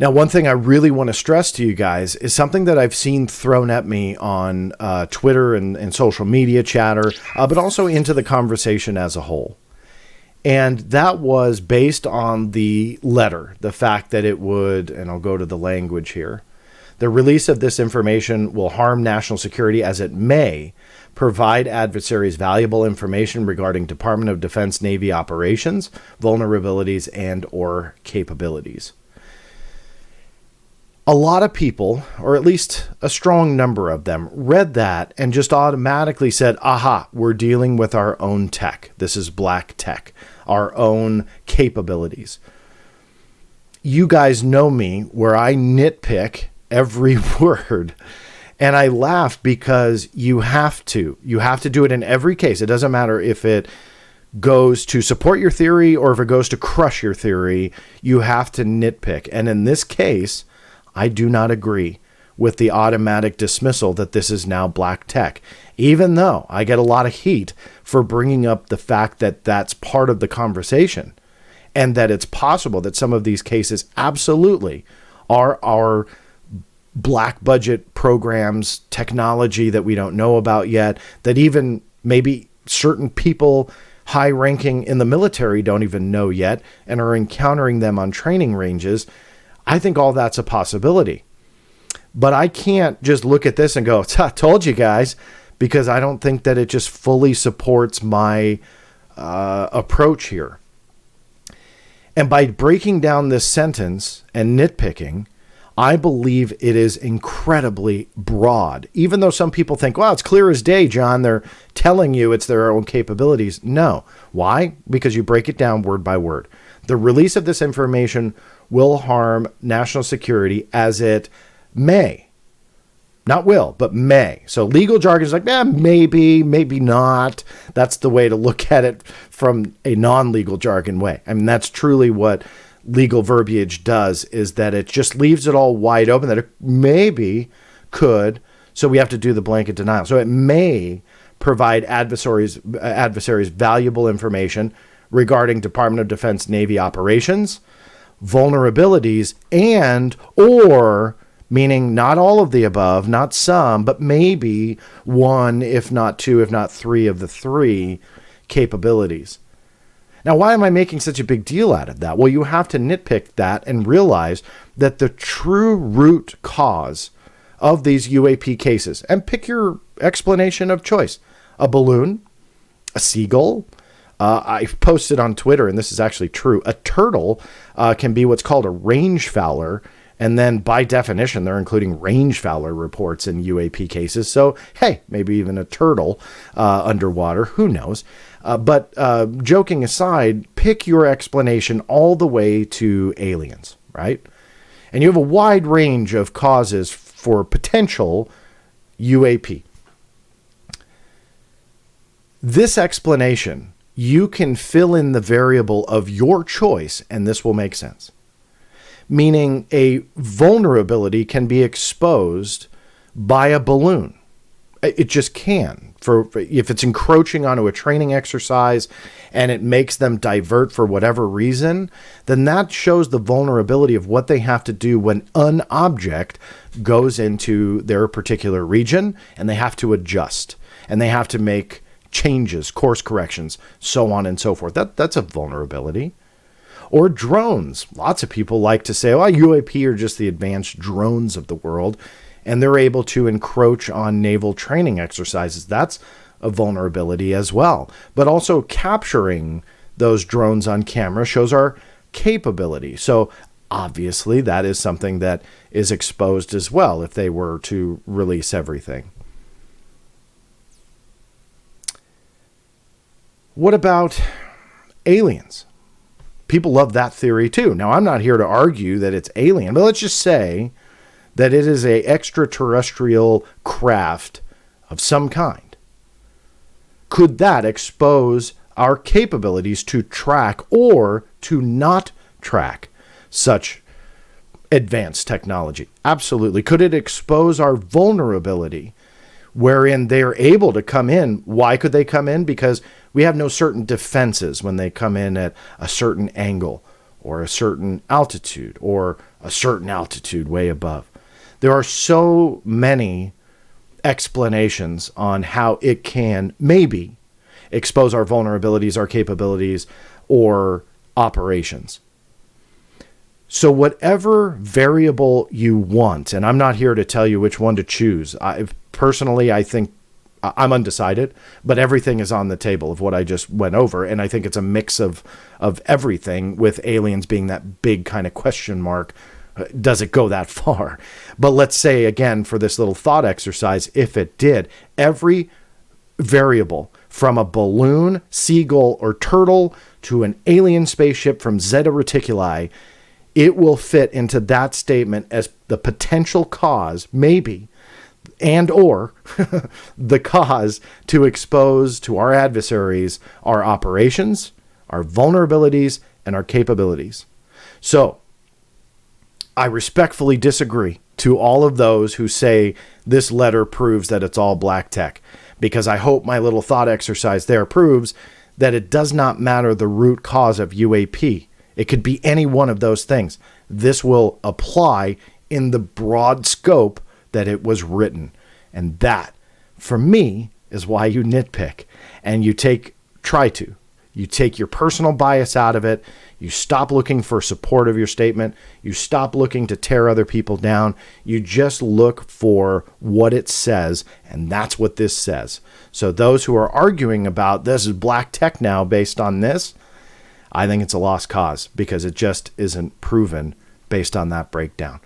Now, one thing I really want to stress to you guys is something that I've seen thrown at me on Twitter and social media chatter, but also into the conversation as a whole. And that was based on the letter, the fact that it would, and I'll go to the language here, the release of this information will harm national security as it may provide adversaries valuable information regarding Department of Defense Navy operations, vulnerabilities, and or capabilities. A lot of people, or at least a strong number of them, read that and just automatically said, aha, we're dealing with our own tech. This is black tech, our own capabilities. You guys know me where I nitpick every word, and I laugh because you have to. You have to do it in every case. It doesn't matter if it goes to support your theory or if it goes to crush your theory. You have to nitpick. And in this case, I do not agree with the automatic dismissal that this is now black tech, even though I get a lot of heat for bringing up the fact that that's part of the conversation and that it's possible that some of these cases absolutely are our black budget programs, technology that we don't know about yet, that even maybe certain people high ranking in the military don't even know yet and are encountering them on training ranges. I think all that's a possibility. But I can't just look at this and go, told you guys, because I don't think that it just fully supports my approach here. And by breaking down this sentence and nitpicking, I believe it is incredibly broad. Even though some people think, well, it's clear as day, John, they're telling you it's their own capabilities. No. Why? Because you break it down word by word. The release of this information will harm national security as it may. Not will, but may. So legal jargon is like, maybe, maybe not. That's the way to look at it from a non-legal jargon way. I mean, that's truly what legal verbiage does, is that it just leaves it all wide open, that it maybe could. So we have to do the blanket denial. So it may provide adversaries valuable information regarding Department of Defense Navy operations, vulnerabilities, and or, meaning not all of the above, not some, but maybe one, if not two, if not three of the three capabilities. Now, why am I making such a big deal out of that? Well, you have to nitpick that and realize that the true root cause of these UAP cases, and pick your explanation of choice, a balloon, a seagull. I've posted on Twitter, and this is actually true. A turtle can be what's called a range fowler. And then by definition, they're including range fowler reports in UAP cases. So, hey, maybe even a turtle underwater. Who knows? But joking aside, pick your explanation all the way to aliens, right? And you have a wide range of causes for potential UAP. This explanation, you can fill in the variable of your choice, and this will make sense. Meaning a vulnerability can be exposed by a balloon. It just can. For if it's encroaching onto a training exercise and it makes them divert for whatever reason, then that shows the vulnerability of what they have to do when an object goes into their particular region, and they have to adjust and they have to make changes, course corrections, so on and so forth. That's a vulnerability. Or drones. Lots of people like to say, UAP are just the advanced drones of the world, and they're able to encroach on naval training exercises. That's a vulnerability as well. But also capturing those drones on camera shows our capability. So obviously that is something that is exposed as well if they were to release everything. What about aliens? People love that theory too. Now, I'm not here to argue that it's alien, but let's just say that it is an extraterrestrial craft of some kind. Could that expose our capabilities to track or to not track such advanced technology? Absolutely. Could it expose our vulnerability wherein they're able to come in? Why could they come in? Because we have no certain defenses when they come in at a certain angle or a certain altitude or a certain altitude way above. There are so many explanations on how it can maybe expose our vulnerabilities, our capabilities, or operations. So whatever variable you want, and I'm not here to tell you which one to choose. Personally, I think I'm undecided, but everything is on the table of what I just went over. And I think it's a mix of everything, with aliens being that big kind of question mark. Does it go that far? But let's say, again, for this little thought exercise, if it did, every variable from a balloon, seagull, or turtle to an alien spaceship from Zeta Reticuli, it will fit into that statement as the potential cause, maybe, and or the cause to expose to our adversaries our operations, our vulnerabilities, and our capabilities. So I respectfully disagree to all of those who say this letter proves that it's all black tech, because I hope my little thought exercise there proves that it does not matter the root cause of UAP. It could be any one of those things. This will apply in the broad scope that it was written. And that, for me, is why you nitpick. And you take your personal bias out of it. You stop looking for support of your statement. You stop looking to tear other people down. You just look for what it says, and that's what this says. So those who are arguing about this is black tech now based on this, I think it's a lost cause, because it just isn't proven based on that breakdown.